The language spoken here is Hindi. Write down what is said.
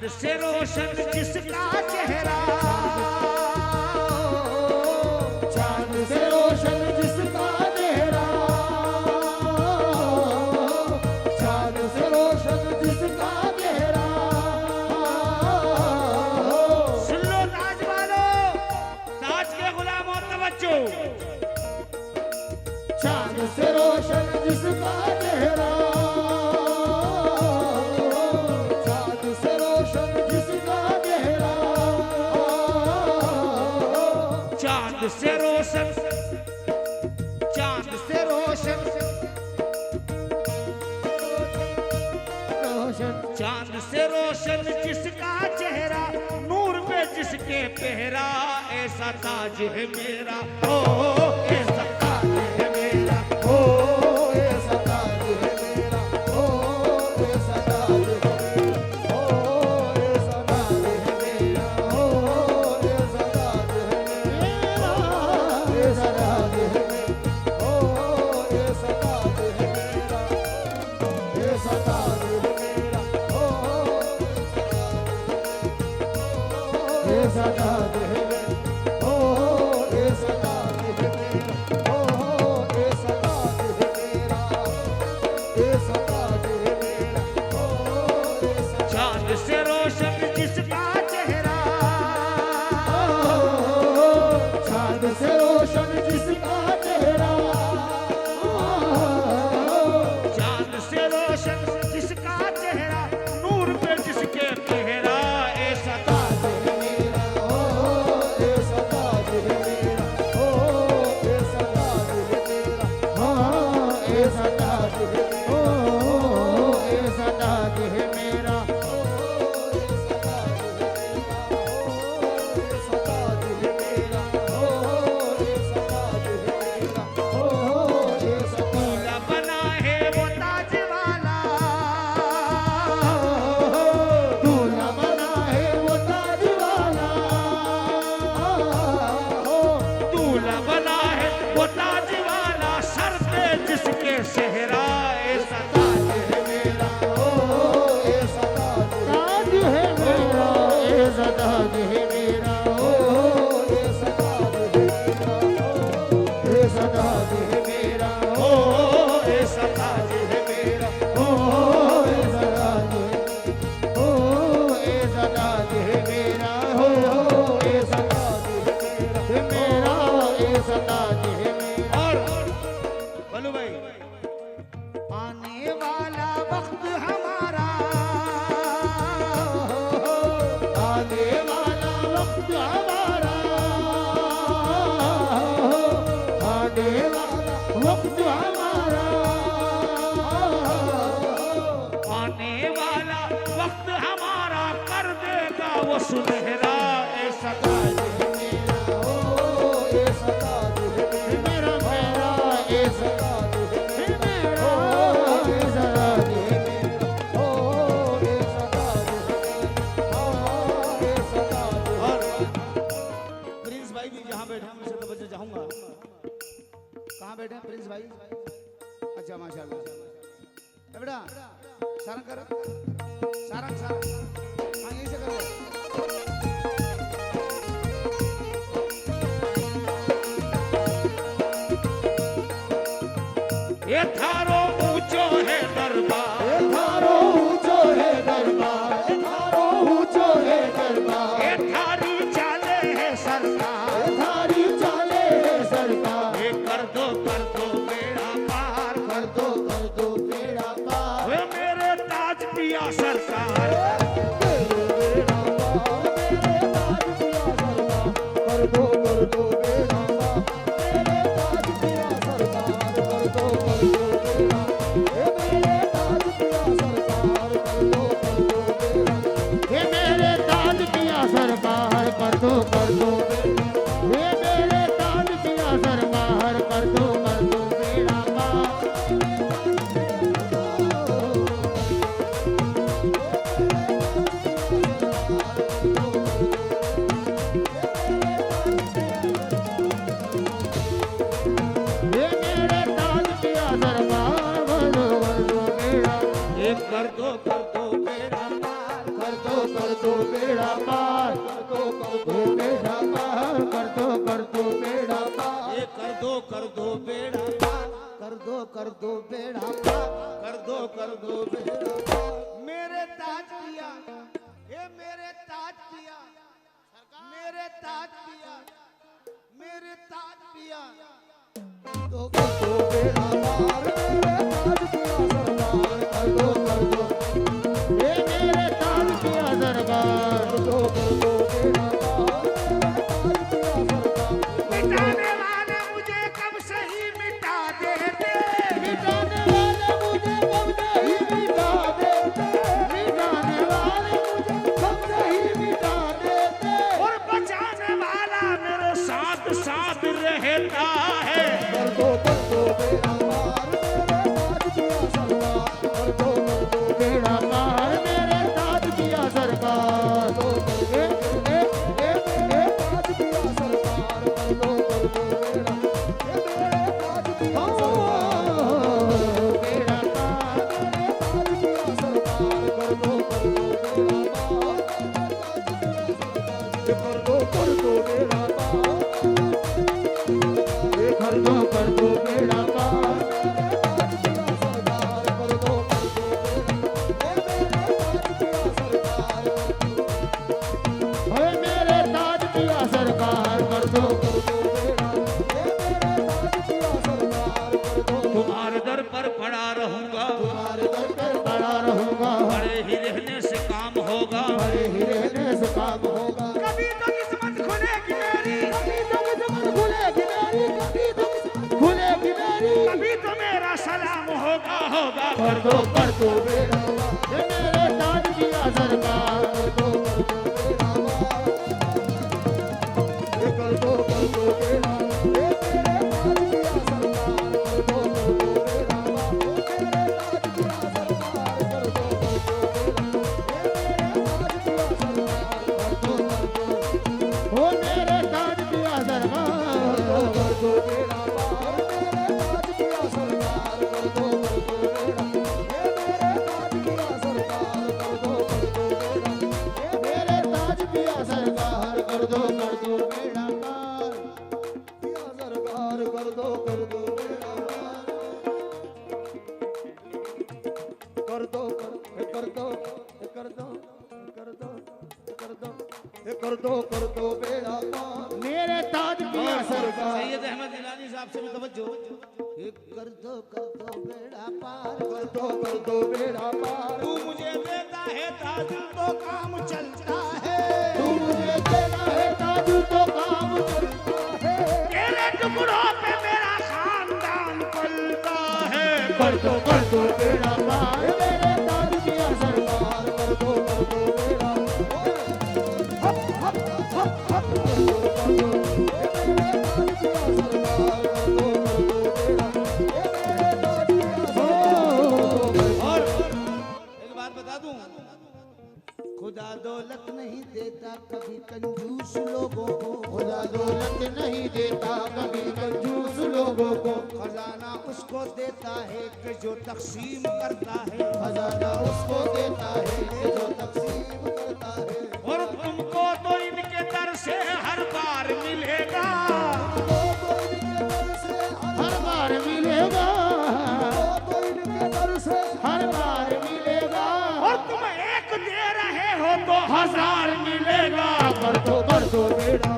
चांद से रोशन जिसका चेहरा, चांद से रोशन जिसका चेहरा, चांद से रोशन जिसका चेहरा। सुन लो ताज वालों, ताज के गुलामों तवज्जो। चांद से रोशन जिसका चेहरा, चांद से रोशन जिसका चेहरा, चांद से रोशन, चांद से रोशन, रोशन चांद से रोशन जिसका चेहरा, नूर में जिसके पहरा, ऐसा ताज है मेरा, ओ ऐसा ताज है मेरा, ओ ऐसा ताज है मेरा, ओ ऐसा ताज है मेरा, ओ ऐसा ताज है मेरा, ओ ऐसा ताज है मेरा, ऐसा ताज है मेरा, ओ ऐसा ताज है मेरा, ऐसा ताज है मेरा, ओ ऐसा ताज है मेरा, ओ ऐसा ताज है मेरा, ओ ऐसा ताज है मेरा, ऐसा ताज है मेरा, ओ ऐसा चांद से रोशन जिसका चेहरा, चांद से रोशन जिसका चेहरा, चांद से रोशन जिसका चेहरा, नूर पे जिसके पहरा, ऐसा ताज है मेरा, ओ ऐसा ताज है मेरा, ओ ऐसा ताज है मेरा, हाँ ऐसा ताज है, ओ ऐसा ताज है मेरा, ओ ऐसा ताज है मेरा, ओ ऐसा ताज है मेरा, ओ ऐसा ताज है मेरा, ओ ऐसा दूल्हा बना है वो ताज वाला, दूल्हा बना है वो ताज वाला, दूल्हा बना है वो ताज वाला, सर पे जिसके सेहरा, ऐसा ताज है मेरा, ओ ऐसा ताज है मेरा, ऐसा ताज है मेरा, ओ ऐसा ताज है मेरा, ऐसा ताज है मेरा, ओ ऐसा ताज है मेरा, ओ ऐसा ताज है, ओ ऐसा ताज है मेरा, ओ ऐसा ताज है मेरा, ऐसा ताज है मेरा। और बोलो भाई, आने वाला वक्त हमारा, आने वाला वक्त हमारा, आने वाला वक्त हमारा, आने वाला वक्त हमारा कर देगा वो सुनहरा, ऐसा ताज है मेरा, ओ ऐसा ताज है मेरा, मेरा ऐसा ताज है मेरा, ओ ऐसा ताज है मेरा, ओ ऐसा ताज है मेरा, ओ ऐसा ताज है। और प्रिंस भाई भी जहाँ बैठे हैं उनसे तो बच्चे जाऊंगा। कहाँ बैठे हैं प्रिंस भाई? अच्छा माशाल्लाह। ए बेटा सारंग कर, सारंग सारंग, हाँ यहीं से करो। ये थारो ऊंचो है दरबार, थारो ऊंचो है दरबार, थारो ऊंचो है दरबार, ये थारी चाले है सरकार, थारी चाले है सरकार, ये कर दो बेड़ा पार, कर दो बेड़ा पार, वे मेरे ताज पिया सरकार, मेरे बेड़ा पार, मेरे ताज पिया सरकार, कर दो बेड़ा पार, मेरे ताज पिया सरकार, कर दो बेड़ा, हे मेरे ताज पिया सरकार, कर दो बेड़ा, हे मेरे ताज पिया सरकार, कर दो बेड़ा, हे मेरे ताज पिया सरकार, कर दो बेड़ा पार। कर दो बेड़ा पार, कर दो कर दो बेड़ा पार, कर दो बेड़ा पार, कर दो बेड़ा पार, ये कर दो बेड़ा पार, कर दो बेड़ा पार, कर दो बेड़ा पार। मेरे ताज पिया, ये मेरे ताज पिया, मेरे ताज पिया, मेरे ताज पिया, कर दो बेड़ा पार, मेरे ताज पिया सरकार, कर दो बेड़ा पार, मिटाने वाले मुझे कब से ही मिटा देते, मिटाने वाले मुझे कब से ही मिटा देते, मिटाने वाले मुझे कब से ही मिटा देते, और बचाने वाला मेरे साथ साथ रहता है। कर दो बेड़ा पार, बेड़ा पार, मेरे ताज पिया सरकार, ताज पिया सरकार, कर दो बेड़ा, मेरे ताज पिया सरकार, बेड़ा पार, मेरे ताज पिया सरकार, कर दो बेड़ा पार, कर दो बेड़ा पार, कर दो बेड़ा पार, मेरे ताज पिया सरकार, कर दो तुम्हारे दर पर पड़ा रहूंगा, तुम्हारे दर पर खड़ा रहूंगा, बड़े ही रहने से काम होगा, बड़े ही रहने से काम होगा, कभी तो किस्मत खुलेगी मेरी, कभी तो किस्मत खुलेगी मेरी, कभी तो किस्मत खुलेगी मेरी, कभी तो मेरा सलाम होगा होगा। कर दो बेड़ा, ये मेरे ताज पिया सरकार, कर दो बेड़ा, ये कर दो बेड़ा, ये मेरे ताज पिया सरकार, कर दो बेड़ा, मेरे ताज पिया सरकार, कर दो बेड़ा, ओ मेरे ताज पिया सरकार, कर दो बेड़ा पार, मेरे ताज पिया सरकार, कर दो बेड़ा, ये मेरे ताज पिया सरकार, कर दो बेड़ा, ये मेरे ताज पिया सरकार, कर दो बेड़ा पार, पिया सरकार, कर दो बेड़ा पार, कर दो बेड़ा पार, मेरे ताज पिया सरकार, सैयद अहमद गिलानी साहब से भी तवज्जो, ये कर दो बेड़ा पार, कर दो बेड़ा पार, तू मुझे देता है ताज तो काम चलता है, तू मुझे देना है ताज तो काम चलता है, तेरे टुकड़ों पे मेरा खानदान पलता है। कर दो बेड़ा पार, मेरे ताज पिया सरकार, कर दो बेड़ा, हप हप हप हप, कर दो मेरे ताज पिया सरकार, कर दो बेड़ा, ये मेरे ताज पिया सरकार। और एक बात बता दूं, खुदा दौलत नहीं देता कभी कंजूस लोगों को, खुदा दौलत नहीं देता कभी कंजूस लोगों को, खजाना उसको देता है कि जो तकसीम करता है, खजाना उसको देता है कि जो तकसीम करता है, और तुमको तो इनके दर से हर बार मिलेगा, तो इनके दर से हर बार मिलेगा, तो इनके दर से हर बार मिलेगा, और तुम एक दे रहे हो तो हजार मिलेगा। कर दो बेड़ा